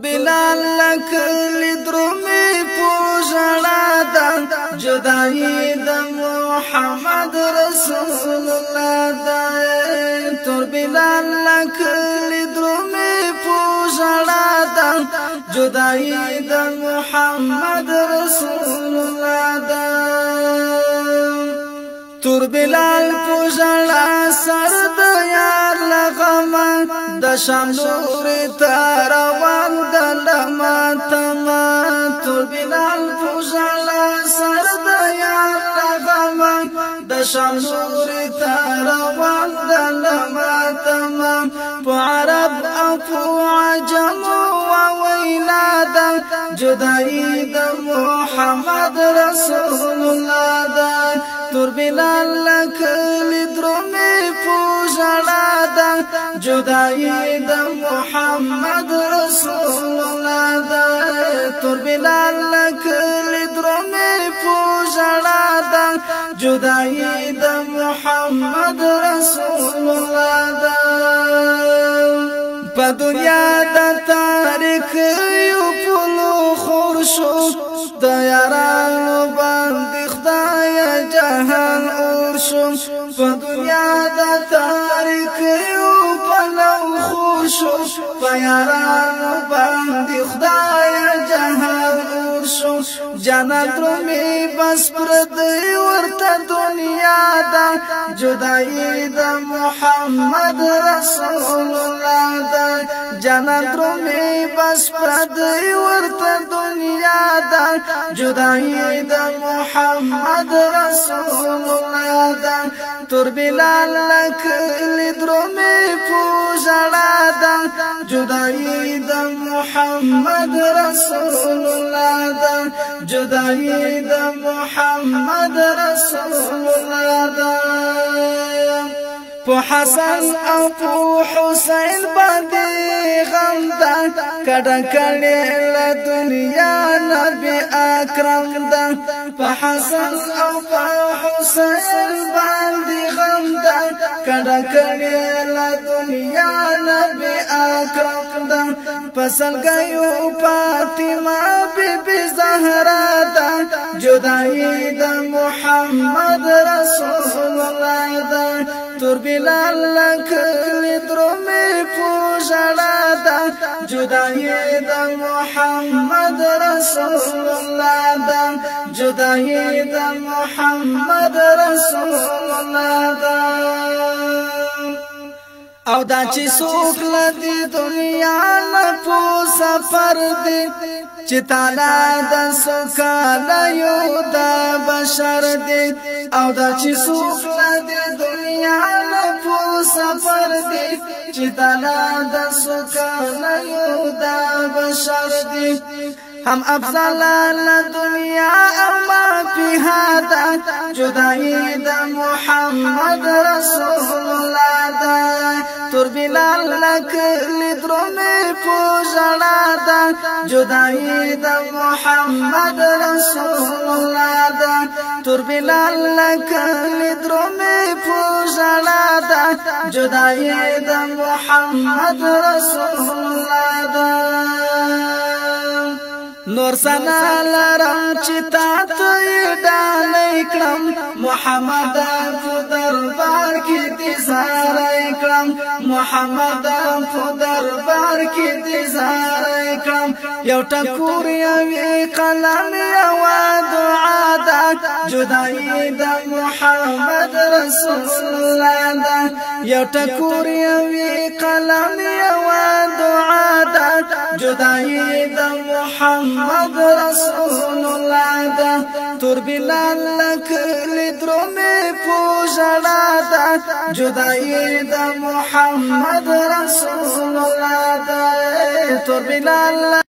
بلال لکلی درومی پوژړا دا جدائی دا محمد رسول اللہ دا تور بلال لکلی درومی پوژړا دا جدائی دا محمد رسول اللہ دا تور بلال پوژړا سر د یار لغما د شام نور تر روان د لماتما تور بلال پوژړا سر د یار لغما د شام نور تر روان د لماتما په عرب او په عجم او ویلادا جدائی د محمد رسول الله دا تور بلال لکلی درومی پوژړا دا جدائی دا محمد رسول اللہ دا تور بلال لکلی درومی پوژړا دا جدائی دا محمد رسول اللہ دا پا دنیا دا تاریخ یو پلو خورشو دا یارانو باندی خدای جهان اورشو پا دنیا دا تاریخ یو پلو خورشو پا یارانو باندی خدای جهان اورشو جنت رومی بس پردی ورطا دنیا دا جدائی دا محمد رسول اللہ دا جنت رومی بس پردی ورطا دنیا دا جدائی دا محمد رسول اللہ دا تور بلال لکلی درومی پوژړا دا جدائی دا محمد رسول اللہ دا جدائی دا محمد رسول اللہ دا پو حسن او پو حسین باندې غم دا کډه کړي له دنیا نبی اکرم دا په حسن او په حسین باندې غم دا کډه کړي له دنیا نبی اکرم دا پسلګیو فاطمه بیبي زهرا دا جدائی دا محمد رسول الله دا تور بلال لکلی درومی پوژړا دا جدائی دا محمد رسول اللہ دا جدائی دا محمد رسول اللہ دا او دا چی سوک لدی دنیا نپو سفر دی چی تالا دا سوکالا یو دا بشر دی او دا چی سوک لدی دنیا نپو سفر دی چی تالا دا سوکالا یو دا بشر دی ہم افضل دنیا اما پیہا دا جدائی دا محمد رسول اللہ دا تور بلال لکلی درومی پوژړا دا جدائی دا محمد رسول اللہ دا تور بلال لکلی درومی پوژړا دا جدائی دا محمد رسول اللہ دا نور سنا لرم چتا توی ډالۍ کړم محمد په دربار کې دې زارای کړم محمد په دربار کې دې زارای کړم یو ټکور یو قلم یو دعا دا جدائی دا محمد رسول الله دا یو ټکور یو قلم یو دعا دا جدائی دا محمد رسول اللہ دا تور بلال لکلی درومی پوژړا دا جدائی دا محمد رسول اللہ دا تور بلال